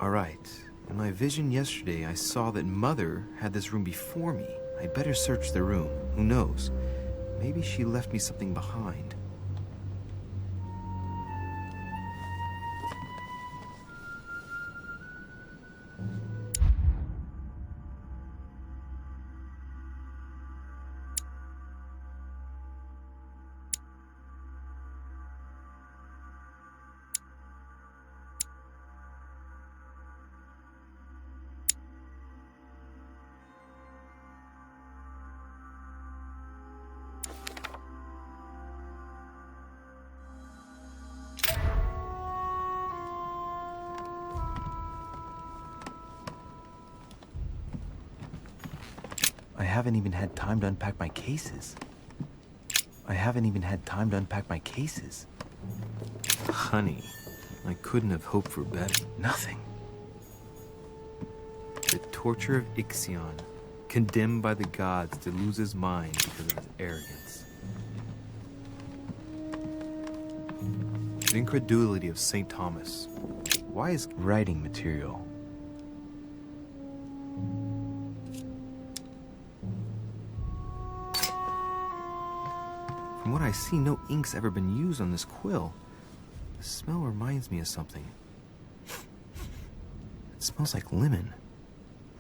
Alright, in my vision yesterday, I saw that Mother had this room before me. I better search the room. Who knows? Maybe she left me something behind. I haven't even had time to unpack my cases. Honey, I couldn't have hoped for better. Nothing. The torture of Ixion, condemned by the gods to lose his mind because of his arrogance. The incredulity of St. Thomas. Why is Writing material. From what I see, no ink's ever been used on this quill. The smell reminds me of something. It smells like lemon.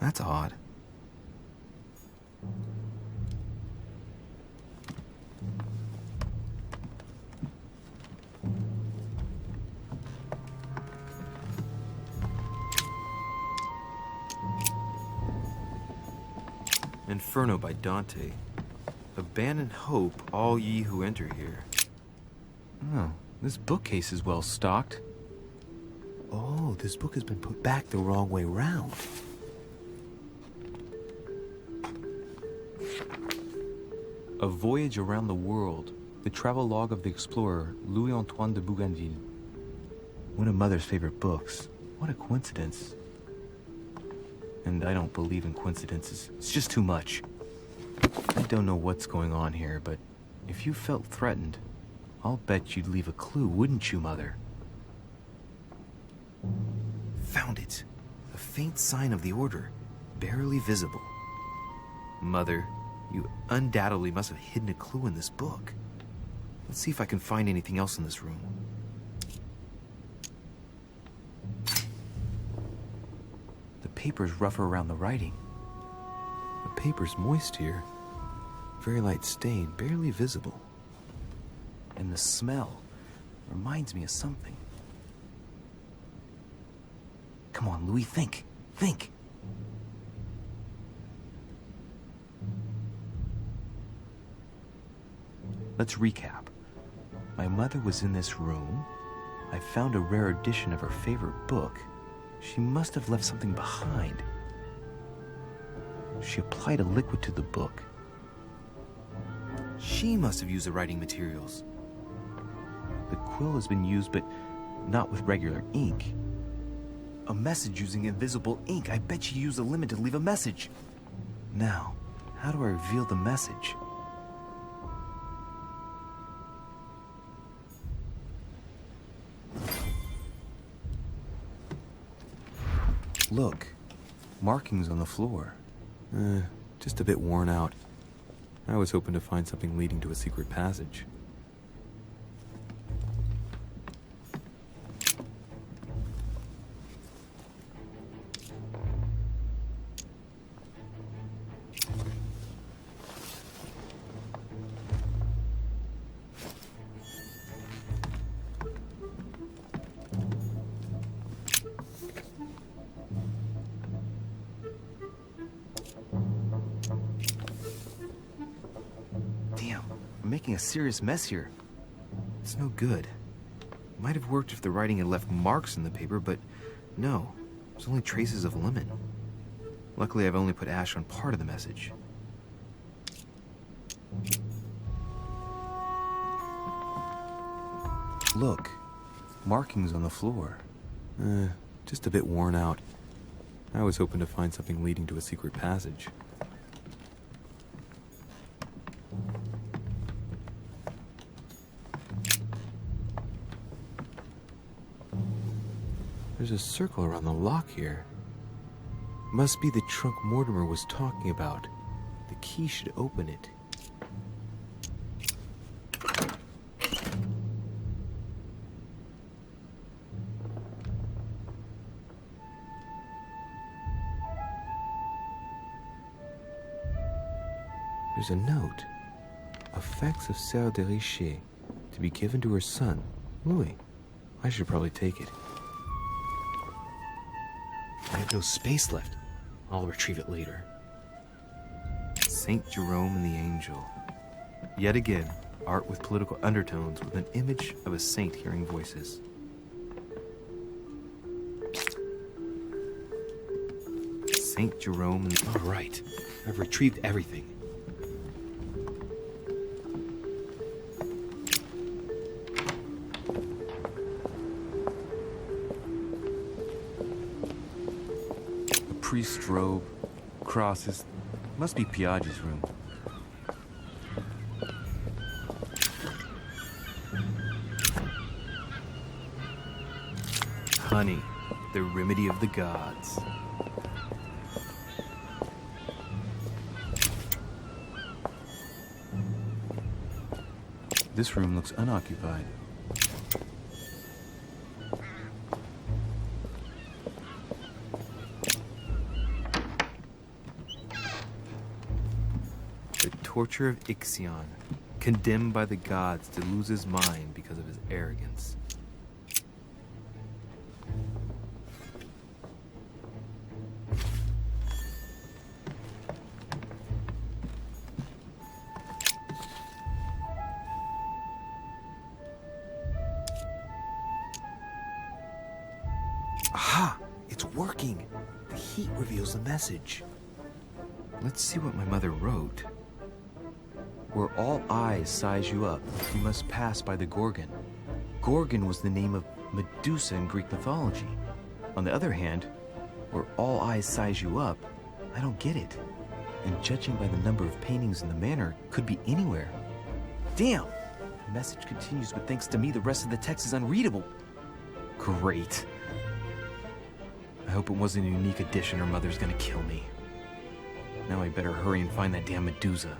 That's odd. Inferno by Dante. Abandon hope, all ye who enter here. Oh, this bookcase is well stocked. Oh, this book has been put back the wrong way round. A Voyage Around the World. The travelogue of the explorer Louis-Antoine de Bougainville. One of Mother's favorite books. What a coincidence. And I don't believe in coincidences. It's just too much. I don't know what's going on here, but if you felt threatened, I'll bet you'd leave a clue, wouldn't you, Mother? Found it. A faint sign of the order, barely visible. Mother, you undoubtedly must have hidden a clue in this book. Let's see if I can find anything else in this room. The paper's rougher around the writing. The paper's moist here. Very light stain, barely visible. And the smell reminds me of something. Come on, Louis, think. Think. Let's recap. My mother was in this room. I found a rare edition of her favorite book. She must have left something behind. She applied a liquid to the book. She must have used the writing materials. The quill has been used, but not with regular ink. A message using invisible ink. I bet she used a lemon to leave a message. Now, how do I reveal the message? Look, markings on the floor. Just a bit worn out. I was hoping to find something leading to a secret passage. I'm making a serious mess here. It's no good. Might have worked if the writing had left marks in the paper, but no. There's only traces of lemon. Luckily, I've only put ash on part of the message. Look, markings on the floor. Just a bit worn out. I was hoping to find something leading to a secret passage. There's a circle around the lock here. Must be the trunk Mortimer was talking about. The key should open it. There's a note. Effects of Sœur de Richer, to be given to her son, Louis. I should probably take it. I have no space left. I'll retrieve it later. Saint Jerome and the Angel. Yet again, art with political undertones with an image of a saint hearing voices. Saint Jerome and the... All right, I've retrieved everything. Priest's robe, crosses. Must be Piaggi's room. Honey, the remedy of the gods. This room looks unoccupied. Torture of Ixion, condemned by the gods to lose his mind because of his arrogance. Aha! It's working! The heat reveals the message. Let's see what my mother wrote. Where all eyes size you up, you must pass by the Gorgon. Gorgon was the name of Medusa in Greek mythology. On the other hand, where all eyes size you up, I don't get it. And judging by the number of paintings in the manor, could be anywhere. Damn! The message continues, but thanks to me, the rest of the text is unreadable. Great. I hope it wasn't a unique edition or Mother's gonna kill me. Now I better hurry and find that damn Medusa.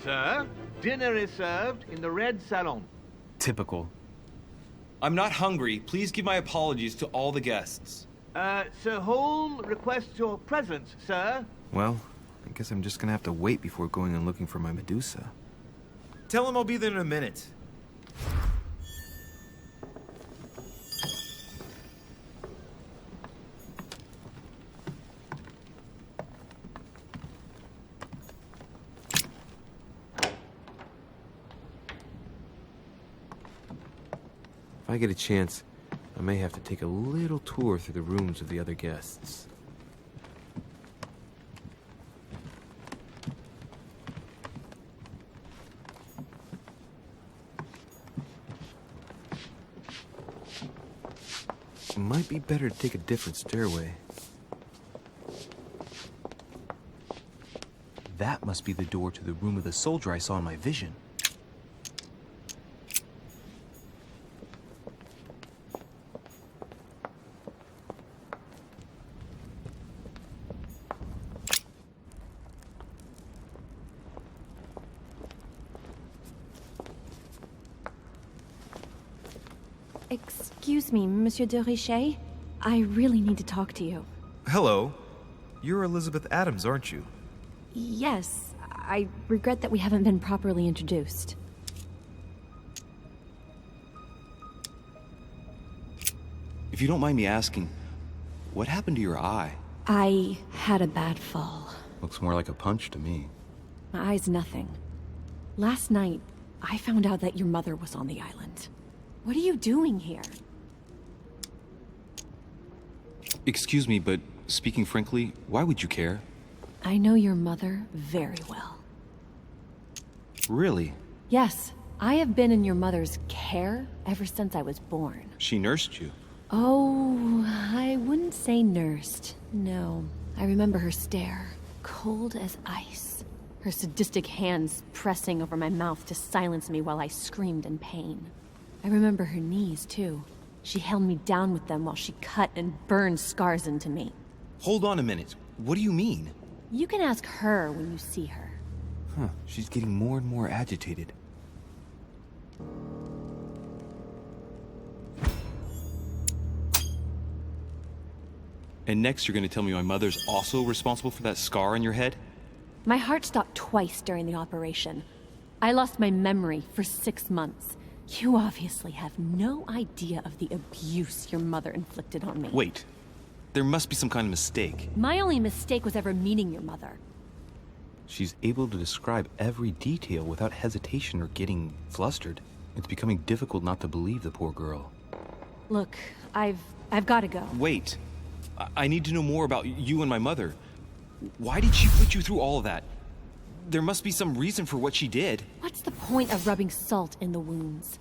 Sir, dinner is served in the red salon. Typical. I'm not hungry. Please give my apologies to all the guests. Sir Holm requests your presence, sir. Well, I guess I'm just gonna have to wait before going and looking for my Medusa. Tell him I'll be there in a minute. If I get a chance, I may have to take a little tour through the rooms of the other guests. It might be better to take a different stairway. That must be the door to the room of the soldier I saw in my vision. Excuse me, Monsieur de Richer. I really need to talk to you. Hello. You're Elizabeth Adams, aren't you? Yes, I regret that we haven't been properly introduced. If you don't mind me asking, what happened to your eye? I had a bad fall. Looks more like a punch to me. My eye's nothing. Last night, I found out that your mother was on the island. What are you doing here? Excuse me, but speaking frankly, why would you care? I know your mother very well. Really? Yes, I have been in your mother's care ever since I was born. She nursed you? Oh, I wouldn't say nursed. No, I remember her stare, cold as ice. Her sadistic hands pressing over my mouth to silence me while I screamed in pain. I remember her knees, too. She held me down with them while she cut and burned scars into me. Hold on a minute. What do you mean? You can ask her when you see her. Huh, she's getting more and more agitated. And next you're gonna tell me my mother's also responsible for that scar on your head? My heart stopped twice during the operation. I lost my memory for 6 months. You obviously have no idea of the abuse your mother inflicted on me. Wait. There must be some kind of mistake. My only mistake was ever meeting your mother. She's able to describe every detail without hesitation or getting flustered. It's becoming difficult not to believe the poor girl. Look, I've got to go. Wait. I need to know more about you and my mother. Why did she put you through all of that? There must be some reason for what she did. What's the point of rubbing salt in the wounds?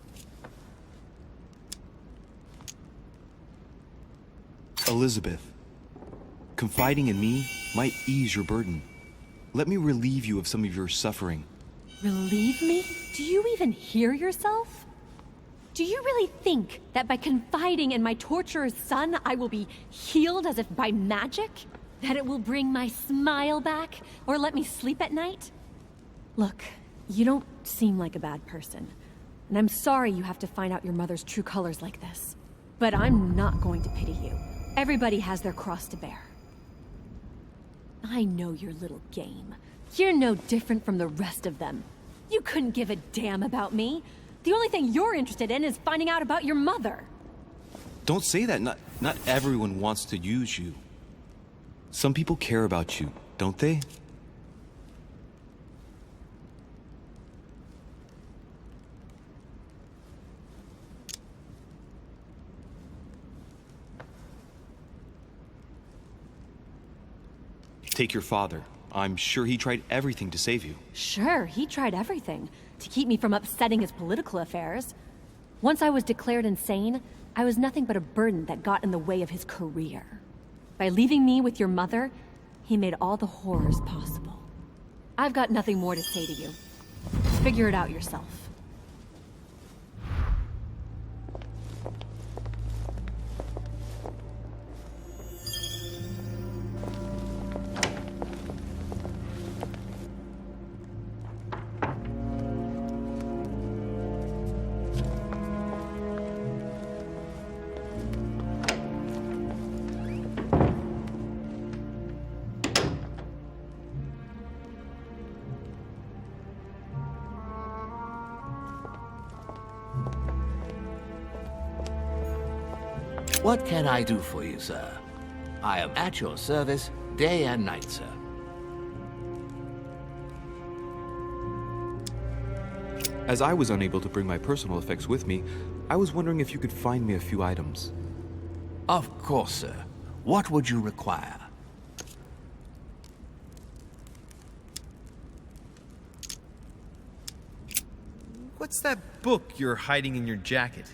Elizabeth, confiding in me might ease your burden. Let me relieve you of some of your suffering. Relieve me? Do you even hear yourself? Do you really think that by confiding in my torturer's son, I will be healed as if by magic? That it will bring my smile back, or let me sleep at night? Look, you don't seem like a bad person, and I'm sorry you have to find out your mother's true colors like this. But I'm not going to pity you. Everybody has their cross to bear. I know your little game. You're no different from the rest of them. You couldn't give a damn about me. The only thing you're interested in is finding out about your mother. Don't say that. Not everyone wants to use you. Some people care about you, don't they? Take your father. I'm sure he tried everything to save you. Sure, he tried everything to keep me from upsetting his political affairs. Once I was declared insane, I was nothing but a burden that got in the way of his career. By leaving me with your mother, he made all the horrors possible. I've got nothing more to say to you. Figure it out yourself. What can I do for you, sir? I am at your service, day and night, sir. As I was unable to bring my personal effects with me, I was wondering if you could find me a few items. Of course, sir. What would you require? What's that book you're hiding in your jacket?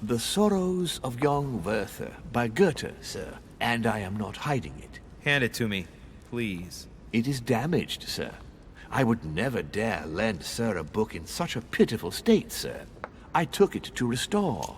The Sorrows of Young Werther by Goethe, sir. And I am not hiding it. Hand it to me, please. It is damaged, sir. I would never dare lend sir a book in such a pitiful state, sir. I took it to restore.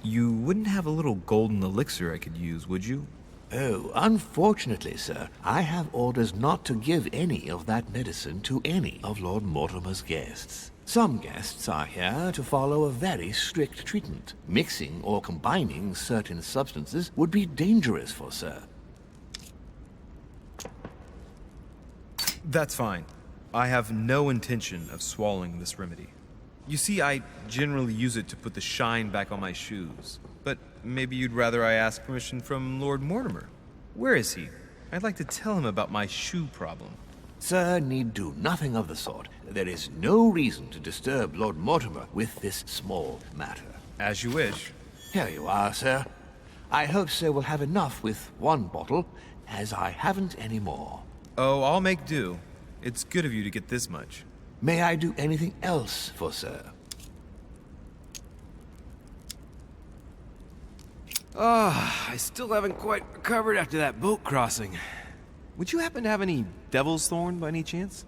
You wouldn't have a little golden elixir I could use, would you? Oh, unfortunately, sir, I have orders not to give any of that medicine to any of Lord Mortimer's guests. Some guests are here to follow a very strict treatment. Mixing or combining certain substances would be dangerous for sir. That's fine. I have no intention of swallowing this remedy. You see, I generally use it to put the shine back on my shoes. But maybe you'd rather I ask permission from Lord Mortimer. Where is he? I'd like to tell him about my shoe problem. Sir need do nothing of the sort. There is no reason to disturb Lord Mortimer with this small matter. As you wish. Here you are, sir. I hope sir will have enough with one bottle, as I haven't any more. Oh, I'll make do. It's good of you to get this much. May I do anything else for sir? I still haven't quite recovered after that boat crossing. Would you happen to have any devil's thorn by any chance?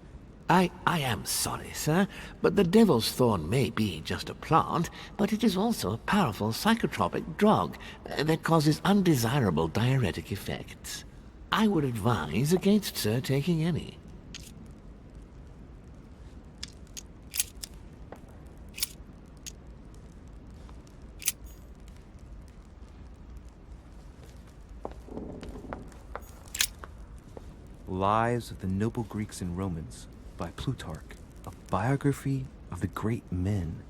I am sorry, sir, but the devil's thorn may be just a plant, but it is also a powerful psychotropic drug that causes undesirable diuretic effects. I would advise against sir taking any. Lives of the Noble Greeks and Romans by Plutarch, a biography of the great men.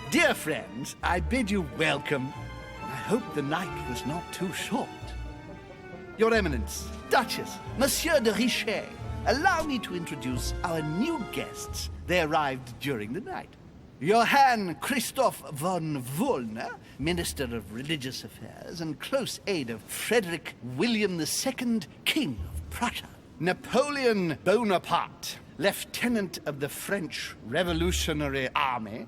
Dear friends, I bid you welcome. I hope the night was not too short. Your Eminence, Duchess, Monsieur de Richet, allow me to introduce our new guests. They arrived during the night. Johann Christoph von Wollner, Minister of Religious Affairs and close aide of Frederick William II, King of Prussia. Napoleon Bonaparte, Lieutenant of the French Revolutionary Army.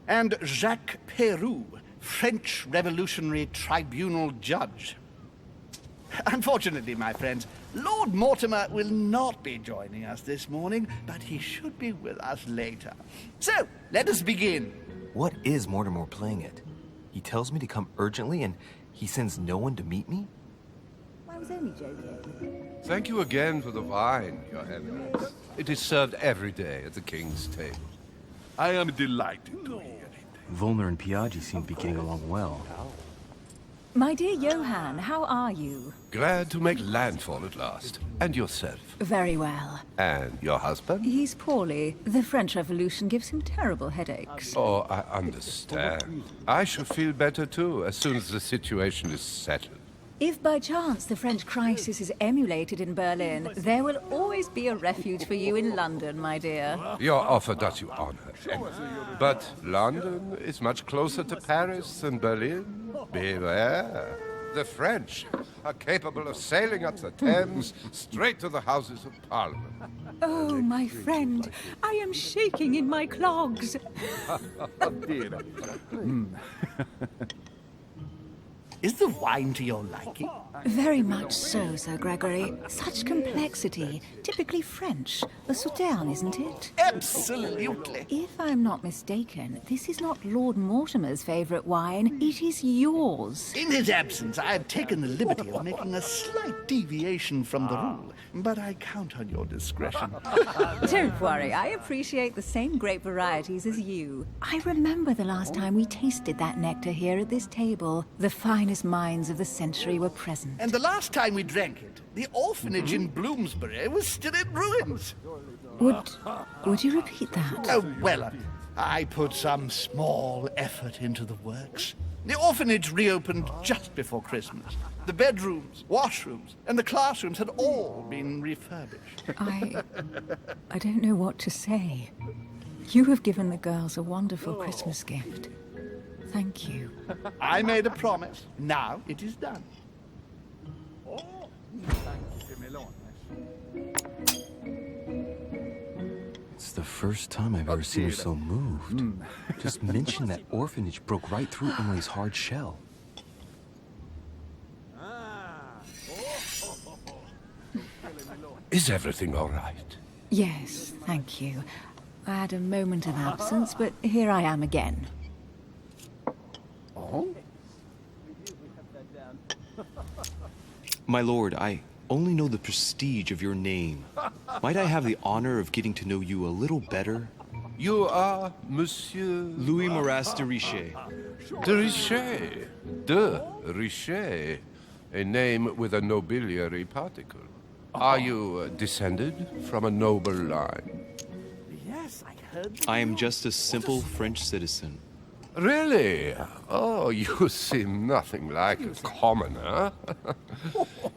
And Jacques Peroux, French Revolutionary Tribunal Judge. Unfortunately, my friends, Lord Mortimer will not be joining us this morning, but he should be with us later. So, let us begin. What is Mortimer playing at? He tells me to come urgently and he sends no one to meet me? I was only joking. Thank you again for the wine, Your Eminence. It is served every day at the King's table. I am delighted to hear it. Volner and Piaggi seem to be getting along well. My dear Johann, how are you? Glad to make landfall at last. And yourself? Very well. And your husband? He's poorly. The French Revolution gives him terrible headaches. Oh, I understand. I shall feel better too, as soon as the situation is settled. If by chance the French crisis is emulated in Berlin, there will always be a refuge for you in London, my dear. Your offer does you honor. But London is much closer to Paris than Berlin. Beware. The French are capable of sailing up the Thames straight to the Houses of Parliament. Oh, my friend, I am shaking in my clogs. Is the wine to your liking? Very much so, Sir Gregory. Such complexity. Typically French. A Sauterne, isn't it? Absolutely. If I'm not mistaken, this is not Lord Mortimer's favourite wine. It is yours. In his absence, I have taken the liberty of making a slight deviation from the rule, but I count on your discretion. Don't worry, I appreciate the same grape varieties as you. I remember the last time we tasted that nectar here at this table. The finest minds of the century were present. And the last time we drank it, the orphanage in Bloomsbury was still in ruins. Would you repeat that? Oh, well, I put some small effort into the works. The orphanage reopened just before Christmas. The bedrooms, washrooms, and the classrooms had all been refurbished. I don't know what to say. You have given the girls a wonderful Christmas gift. Thank you. I made a promise. Now it is done. It's the first time I've ever seen her so moved. Just mention that orphanage broke right through Emily's hard shell. Is everything all right? Yes, thank you. I had a moment of absence, but here I am again. Oh? My lord, I only know the prestige of your name. Might I have the honor of getting to know you a little better? You are Monsieur... Louis Moras de Richet. De Richet. De Richet. A name with a nobiliary particle. Are you descended from a noble line? Yes, I heard. I am just a simple French citizen. Really? Oh, you seem nothing like a commoner.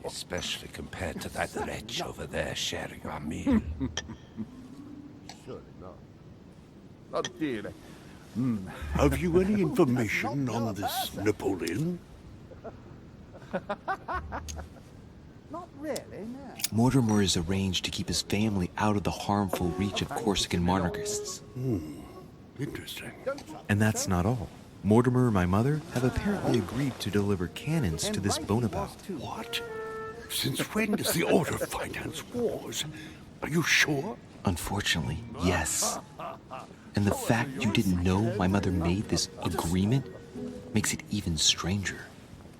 Especially compared to that wretch over there sharing our meal. Surely not. Not really. Have you any information on this Napoleon? Not really, no. Mortimer is arranged to keep his family out of the harmful reach of Corsican monarchists. Interesting. And that's not all. Mortimer and my mother have apparently agreed to deliver cannons to this Bonaparte. What? Since when does the Order finance wars? Are you sure? Unfortunately, yes. And the fact you didn't know my mother made this agreement makes it even stranger.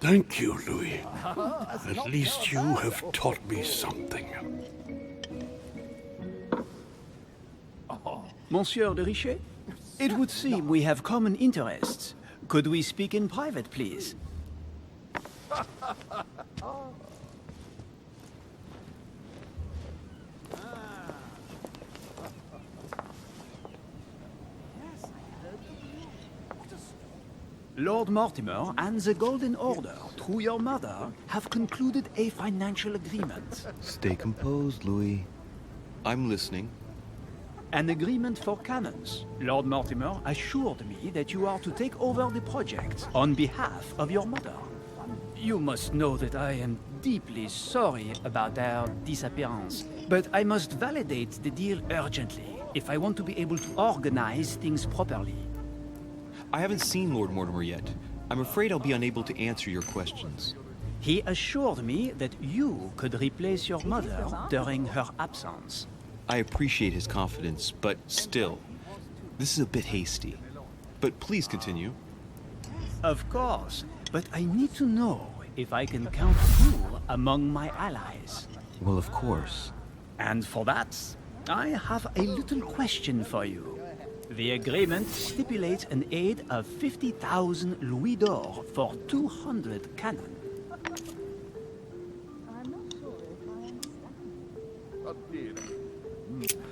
Thank you, Louis. At least you have taught me something. Monsieur de Richet? It would seem we have common interests. Could we speak in private, please? Lord Mortimer and the Golden Order, through your mother, have concluded a financial agreement. Stay composed, Louis. I'm listening. An agreement for cannons. Lord Mortimer assured me that you are to take over the project on behalf of your mother. You must know that I am deeply sorry about their disappearance, but I must validate the deal urgently if I want to be able to organize things properly. I haven't seen Lord Mortimer yet. I'm afraid I'll be unable to answer your questions. He assured me that you could replace your mother during her absence. I appreciate his confidence, but still, this is a bit hasty. But please continue. Of course, but I need to know if I can count you among my allies. Well, of course. And for that, I have a little question for you. The agreement stipulates an aid of 50,000 louis d'or for 200 cannon.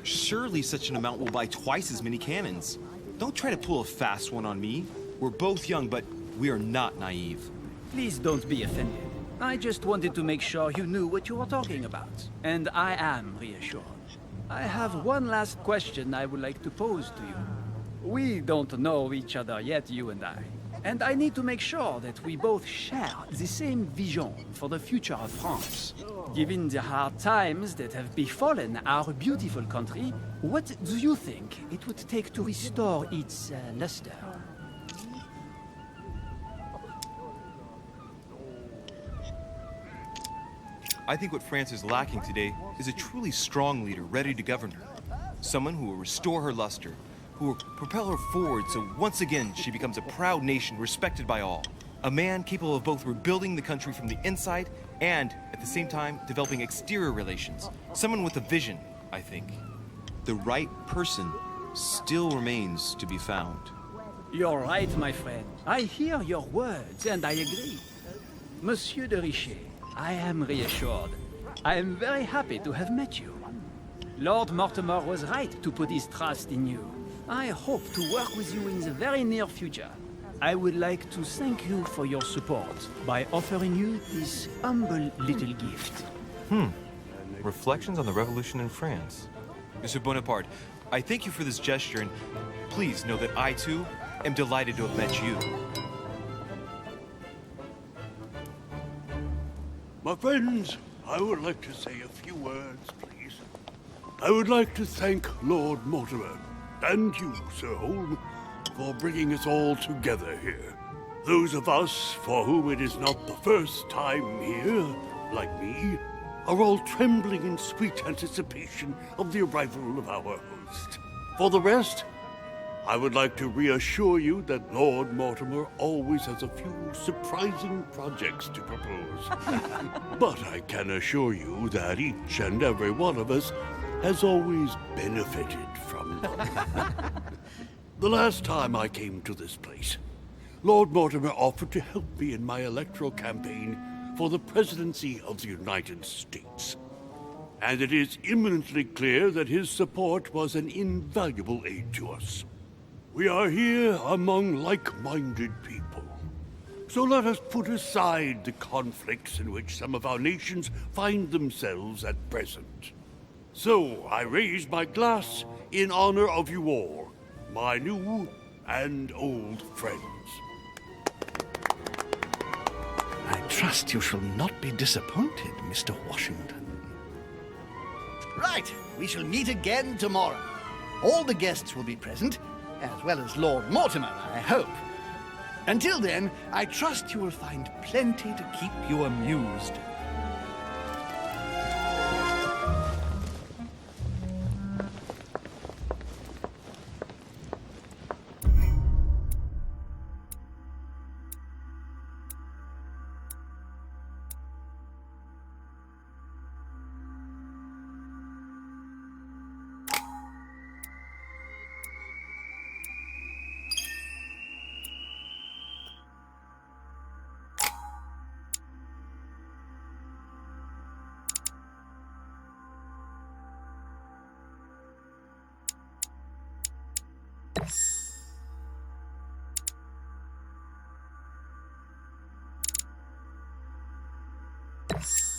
Surely such an amount will buy twice as many cannons. Don't try to pull a fast one on me. We're both young, but we are not naive. Please don't be offended. I just wanted to make sure you knew what you were talking about. And I am reassured. I have one last question I would like to pose to you. We don't know each other yet, you and I. And I need to make sure that we both share the same vision for the future of France. Given the hard times that have befallen our beautiful country, what do you think it would take to restore its luster? I think what France is lacking today is a truly strong leader ready to govern her. Someone who will restore her luster, who will propel her forward so once again she becomes a proud nation respected by all. A man capable of both rebuilding the country from the inside and, at the same time, developing exterior relations. Someone with a vision, I think. The right person still remains to be found. You're right, my friend. I hear your words, and I agree. Monsieur de Richet, I am reassured. I am very happy to have met you. Lord Mortimer was right to put his trust in you. I hope to work with you in the very near future. I would like to thank you for your support by offering you this humble little gift. Reflections on the Revolution in France. Mr. Bonaparte, I thank you for this gesture, and please know that I, too, am delighted to have met you. My friends, I would like to say a few words, please. I would like to thank Lord Mortimer, and you, Sir Holm, for bringing us all together here. Those of us for whom it is not the first time here, like me, are all trembling in sweet anticipation of the arrival of our host. For the rest, I would like to reassure you that Lord Mortimer always has a few surprising projects to propose. But I can assure you that each and every one of us has always benefited from them. The last time I came to this place, Lord Mortimer offered to help me in my electoral campaign for the presidency of the United States. And it is imminently clear that his support was an invaluable aid to us. We are here among like-minded people. So let us put aside the conflicts in which some of our nations find themselves at present. So I raise my glass in honor of you all, my new and old friends. I trust you shall not be disappointed, Mr. Washington. Right, we shall meet again tomorrow. All the guests will be present, as well as Lord Mortimer, I hope. Until then, I trust you will find plenty to keep you amused. You